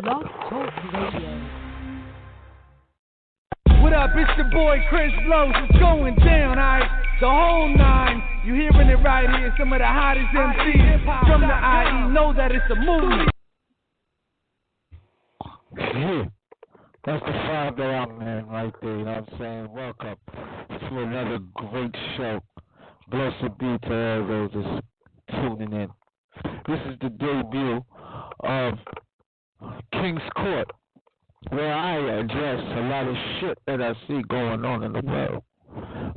Blog Talk Radio. What up, it's your boy Chris Blows. It's going down, alright? The whole nine. You hearing it right here. Some of the hottest MCs from the IE know that it's a movie. Yeah, that's the five that I'm in right there, you know what I'm saying? Welcome to another great show. Blessed be to all those that's tuning in. This is the debut of King's Court, where I address a lot of shit that I see going on in the world.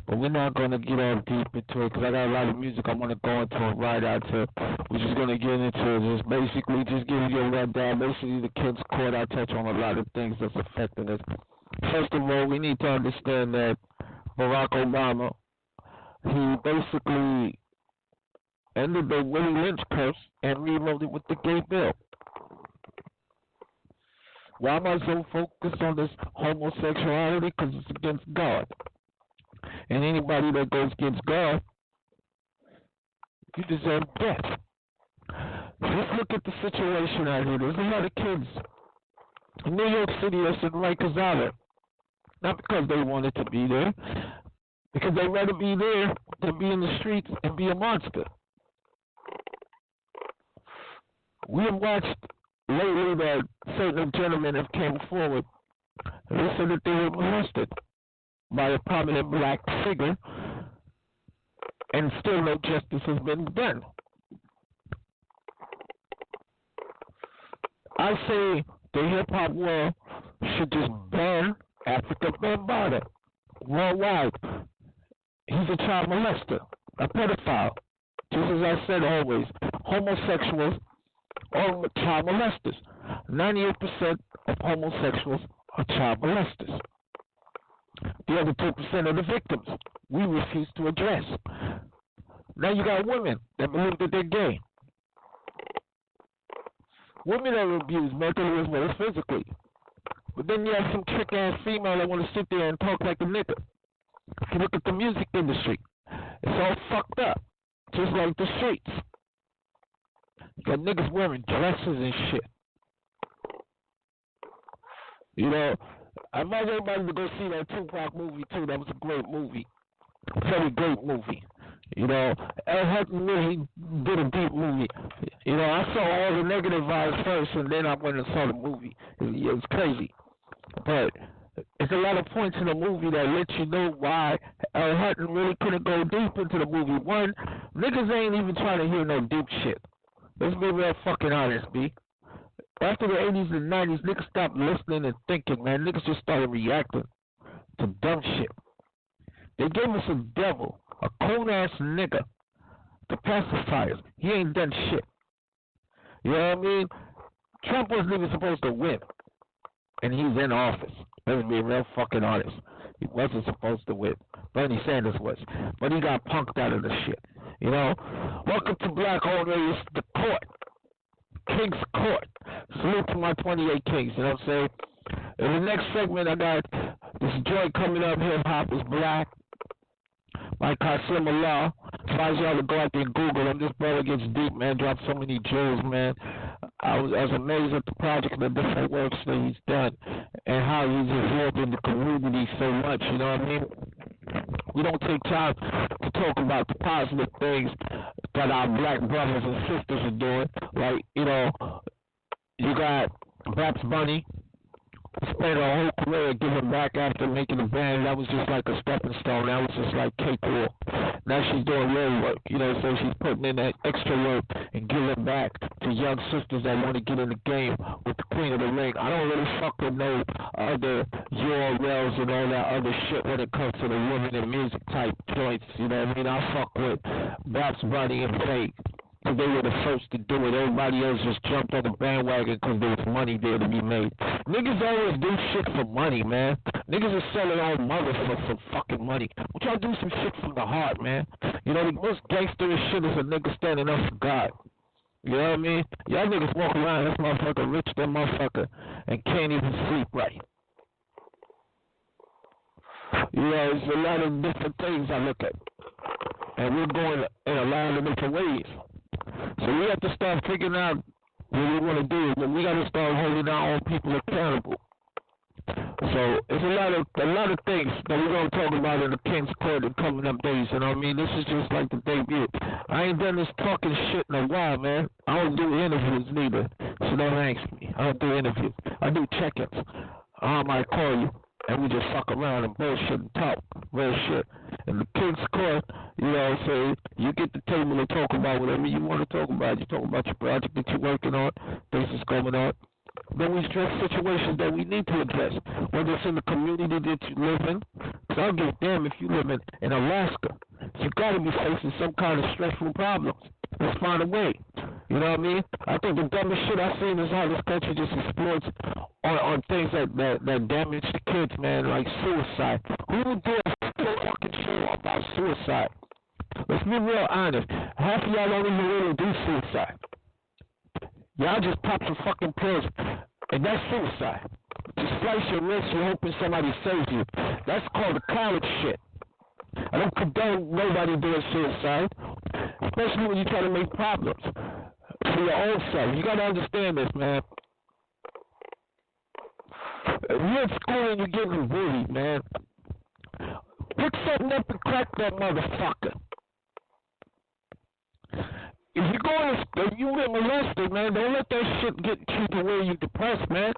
But we're not going to get all deep into it because I got a lot of music I want to go into and right out to. We're just going to get into it. Just basically just giving you a rundown. Basically, the King's Court, I touch on a lot of things that's affecting us. First of all, we need to understand that Barack Obama, he basically ended the Willie Lynch curse and rewrote it with the gay bill. Why am I so focused on this homosexuality? Because it's against God. And anybody that goes against God, you deserve death. Let's look at the situation out here. There's a lot of kids in New York City that's in Rikers Island. Not because they wanted to be there, because they'd rather be there than be in the streets and be a monster. We have watched lately that certain gentlemen have came forward and they said that they were molested by a prominent black figure, and still no justice has been done. I say the hip-hop world should just ban Africa Bambaataa worldwide. He's a child molester, a pedophile. Just as I said always, homosexuals are child molesters. 98% of homosexuals are child molesters. The other 2% are the victims we refuse to address. Now you got women that believe that they're gay. Women are abused mentally as well as physically. But then you have some trick-ass female that want to sit there and talk like a nigga. If you look at the music industry, it's all fucked up, just like the streets. You got niggas wearing dresses and shit. You know, I invite everybody to go see that Tupac movie too. That was a great movie. Very great movie. You know, L. Hutton really did a deep movie. You know, I saw all the negative vibes first and then I went and saw the movie. It was crazy. But it's a lot of points in the movie that let you know why L. Hutton really couldn't go deep into the movie. One, niggas ain't even trying to hear no deep shit. Let's be real fucking honest, B. After the 80s and 90s, niggas stopped listening and thinking, man. Niggas just started reacting to dumb shit. They gave us a devil, a cold-ass nigga, to pacify us. He ain't done shit. You know what I mean? Trump wasn't even supposed to win, and he's in office. Let's be real fucking honest. He wasn't supposed to win. Bernie Sanders was. But he got punked out of the shit. You know? Welcome to Black Owned Radio, the court. King's Court. Salute to my 28 kings, you know what I'm saying? In the next segment, I got this joint coming up, Hip Hop is Black, by Qasim Allah. Advise y'all to go out there and Google him. This brother gets deep, man. Dropped so many jewels, man. I was amazed at the project and the different works that he's done and how he's involved in the community so much, you know what I mean? We don't take time to talk about the positive things that our black brothers and sisters are doing. Like, you know, you got Babs Bunny, spent her whole career giving back after making a band. That was just like a stepping stone. That was just like cakewalk. Now she's doing real work, you know, so she's putting in that extra work and giving back to young sisters that want to get in the game with the Queen of the Ring. I don't really fuck with no other URLs and all that other shit when it comes to the women and music type joints, you know what I mean? I fuck with Babs Bunny and Faye. Because they were the first to do it. Everybody else just jumped on the bandwagon because there was money there to be made. Niggas always do shit for money, man. Niggas are selling all mother for fucking money. But y'all do some shit from the heart, man. You know, the most gangster shit is a nigga standing up for God. You know what I mean? Y'all niggas walk around, this motherfucker rich, that motherfucker, and can't even sleep right. You know, there's a lot of different things I look at. And we're going in a lot of different ways. So we have to start figuring out what we want to do is we got to start holding our own people accountable. So it's a lot of things that we're gonna talk about in the King's Court in coming up days. You know what I mean? This is just like the debut. I ain't done this talking shit in a while, man. I don't do interviews neither, so don't ask me. I don't do interviews. I do check-ins. I might call you and we just fuck around and bullshit and talk real shit. In the King's Court, you know what I'm saying? You get the table to talk about whatever you want to talk about. You talk about your project that you're working on, things that's going on. Then we address situations that we need to address, whether it's in the community that you live in. Because I don't give a damn if you live in Alaska. You got to be facing some kind of stressful problems. Let's find a way. You know what I mean? I think the dumbest shit I've seen is how this country just exploits on things that damage the kids, man, like suicide. Who would do a fucking show about suicide? Let's be real honest. Half of y'all don't even really do suicide. Y'all just pop some fucking pills, and that's suicide. Just slice your wrist and hoping somebody saves you. That's called the college shit. I don't condone nobody doing suicide, especially when you try to make problems for your own self. You gotta understand this, man. If you're in school and you're getting bullied, man, pick something up and crack that motherfucker. If you get molested, man, don't let that shit get you to where you're depressed, man.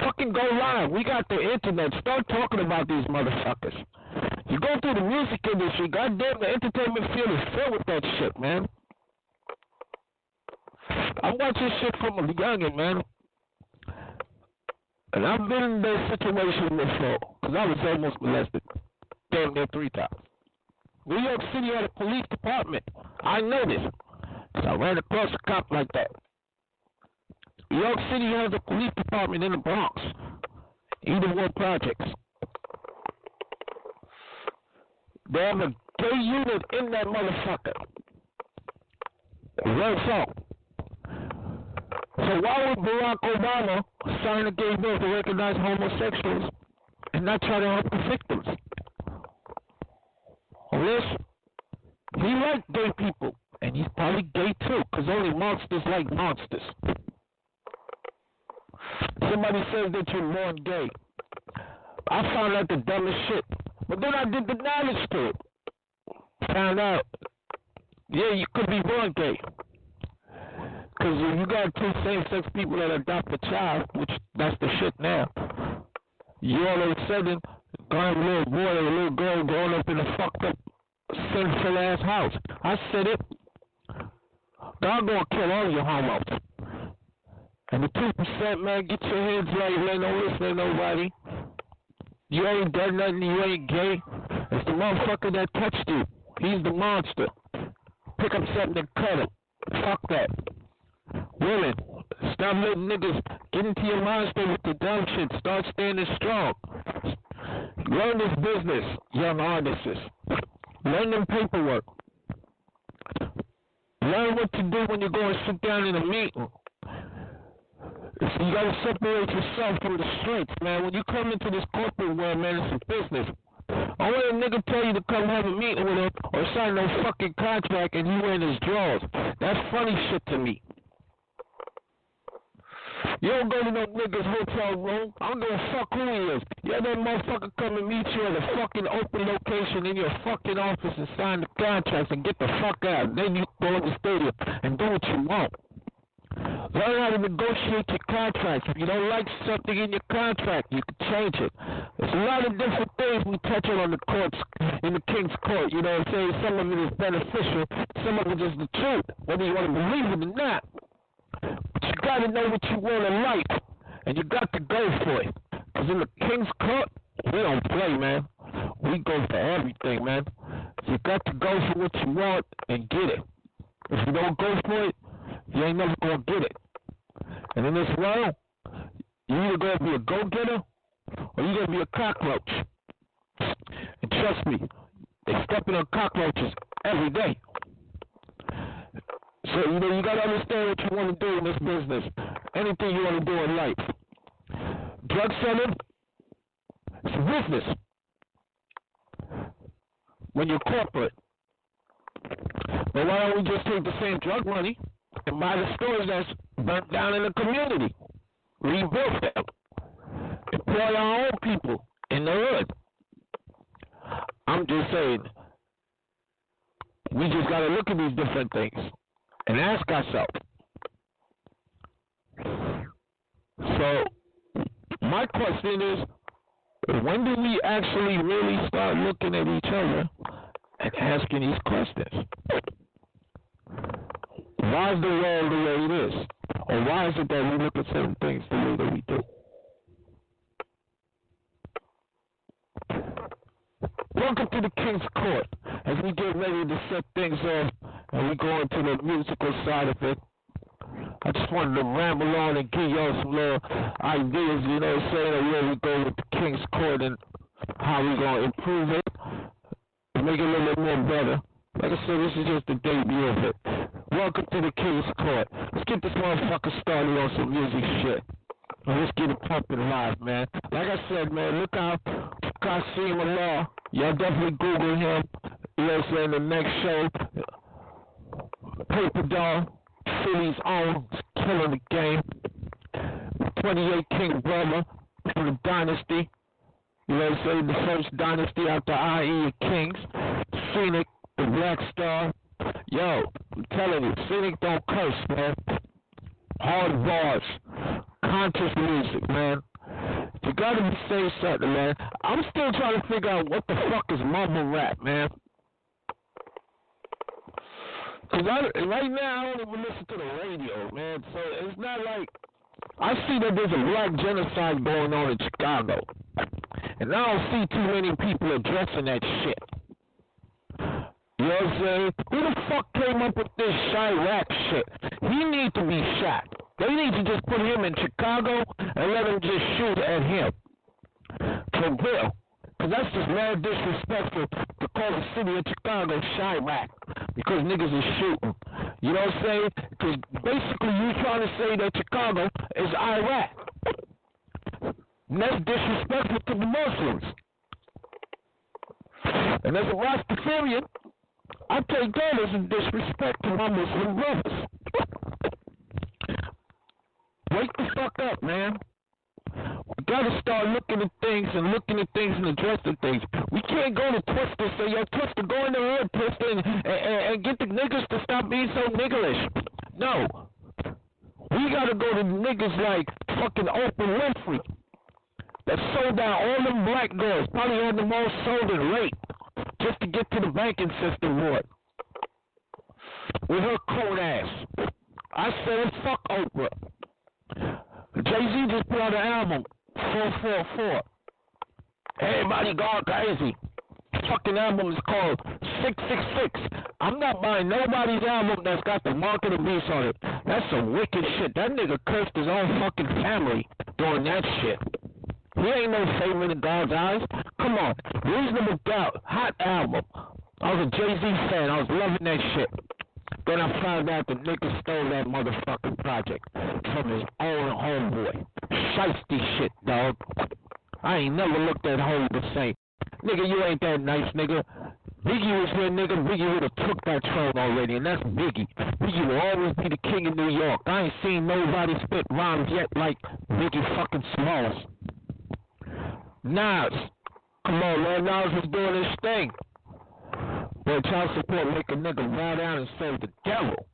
Fucking go live. We got the internet. Start talking about these motherfuckers. You go through the music industry, goddamn, the entertainment field is filled with that shit, man. I watch this shit from a youngin', man. And I've been in that situation before, because I was almost molested. Damn near 3 times. New York City had a police department. I know this, because I ran across a cop like that. New York City has a police department in the Bronx. Either projects. They have a gay unit in that motherfucker. Real so. So why would Barack Obama sign a gay bill to recognize homosexuals and not try to help the victims? Listen, he liked gay people, and he's probably gay too, because only monsters like monsters. Somebody says that you're born gay. I found out the dumbest shit, but then I did the knowledge to it. Found out, yeah, you could be born gay. Because if you got 2 same-sex people that adopt a child, which that's the shit now, you all of a sudden got a little boy or a little girl growing up in a fucked up, sinful ass house. I said it. God gonna kill all your homos. And the 2%, man, get your heads right. You ain't no listen to nobody. You ain't done nothing. You ain't gay. It's the motherfucker that touched you. He's the monster. Pick up something and cut him. Fuck that. Women, stop letting niggas get into your monster with the dumb shit. Start standing strong. Learn this business, young artists. Learn them paperwork. Learn what to do when you go and sit down in a meeting. So you gotta separate yourself from the streets, man. When you come into this corporate world, man, it's a business. I want a nigga tell you to come have a meeting with him or sign no fucking contract and you wearing his drawers. That's funny shit to me. You don't go to no nigga's hotel room. I don't give a fuck who he is. You have that motherfucker come and meet you at a fucking open location in your fucking office and sign the contracts and get the fuck out. Then you go in the stadium and do what you want. Learn how to negotiate your contracts. If you don't like something in your contract, you can change it. There's a lot of different things we touch on the courts, in the King's Court. You know what I'm saying? Some of it is beneficial. Some of it is the truth, whether you want to believe it or not. But you got to know what you want in life, and you got to go for it. Because in the King's Court, we don't play, man. We go for everything, man. You got to go for what you want and get it. If you don't go for it, you ain't never gonna get it. And in this world, you either gonna be a go-getter or you gonna be a cockroach. And trust me, they stepping on cockroaches every day. So you gotta understand what you want to do in this business. Anything you want to do in life. Drug selling, it's a business. When you're corporate. But why don't we just take the same drug money and buy the stores that's burnt down in the community. Rebuild them. Employ our own people in the hood. I'm just saying, we just got to look at these different things and ask ourselves. So, my question is, when do we actually really start looking at each other and asking these questions? Why is the world the way it is? Or why is it that we look at certain things the way that we do? Welcome to the King's Court. As we get ready to set things off and we go into the musical side of it, I just wanted to ramble on and give y'all some little ideas, you know what I'm saying, of where we go with the King's Court and how we going to improve it and make it a little bit more better. Like I said, this is just the debut of it. Welcome to the King's Court. Let's get this motherfucker started on some music shit. And let's get it pumping live, man. Like I said, man, look out Qasim Allah. Y'all definitely Google him. You know what I'm saying? The next show, Paper Doll, Philly's own, killing the game. 28 King brother from the dynasty. You know what I'm saying? The first dynasty after IE of Kings. Scenic, the Black Star. Yo, I'm telling you, Scenic don't curse, man. Hard bars. Conscious music, man. You gotta be saying something, man. I'm still trying to figure out what the fuck is mumble rap, man. Cause right now I don't even listen to the radio, man. So it's not like I see that there's a black genocide going on in Chicago, and I don't see too many people addressing that shit. You know what I'm saying? Who the fuck came up with this Chirac shit? He needs to be shot. They need to just put him in Chicago and let him just shoot at him. For real. Because that's just mad disrespectful to call the city of Chicago Chirac. Because niggas is shooting. You know what I'm saying? Because basically you trying to say that Chicago is Iraq. And that's disrespectful to the Muslims. And as a Rastafarian, I take that as a disrespect to my Muslim brothers. Wake the fuck up, man. We gotta start looking at things and addressing things. We can't go to Twister and say, yo, Twister, go in the hood, Twister, and get the niggas to stop being so niggerish. No. We gotta go to niggas like fucking Oprah Winfrey that sold out all them black girls, probably had them all sold and raped, just to get to the banking system board. With her cold ass. I said, fuck Oprah. Jay-Z just put out an album, 444. Everybody gone crazy. Fucking album is called 666. I'm not buying nobody's album that's got the mark of the beast on it. That's some wicked shit. That nigga cursed his own fucking family doing that shit. He ain't no favorite in God's eyes. Come on. Reasonable Doubt, hot album. I was a Jay-Z fan. I was loving that shit. Then I found out the nigga stole that motherfucking project from his own homeboy. Shiesty shit, dog. I ain't never looked at home the same. Nigga, you ain't that nice, nigga. Biggie was here, nigga. Biggie would have took that throne already, and that's Biggie. Biggie will always be the king of New York. I ain't seen nobody spit rhymes yet like Biggie fucking Smalls. Nas. Come on, man. Nas was doing his thing. But child support make a nigga bow down and serve the devil.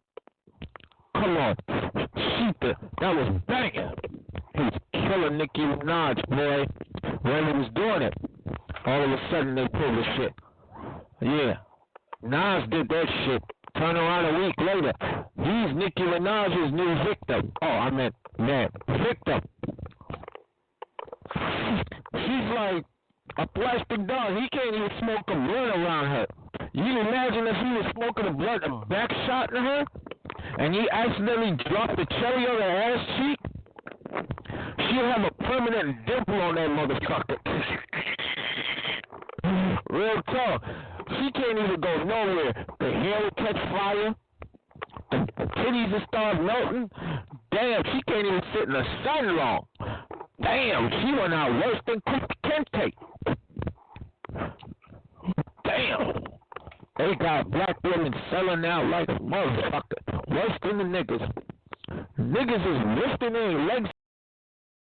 Come on. Sheetha, that was banging. He was killing Nicki Minaj, boy. When he was doing it, all of a sudden they pulled the shit. Yeah. Nas did that shit. Turn around a week later. He's Nicki Minaj's new victim. Oh, I meant, man, victim. She's like a plastic doll. He can't even smoke a blunt around her. You can imagine if he was smoking a blunt and back shot in her, and he accidentally dropped the cherry on her ass cheek, she'll have a permanent dimple on that motherfucker. Real talk. She can't even go nowhere. The hair will catch fire. The titties will start melting. Damn, she can't even sit in the sun long. Damn, she went out worse than Kente. Damn. They got black women selling out like a motherfucker. worse than the niggas. Niggas is lifting their legs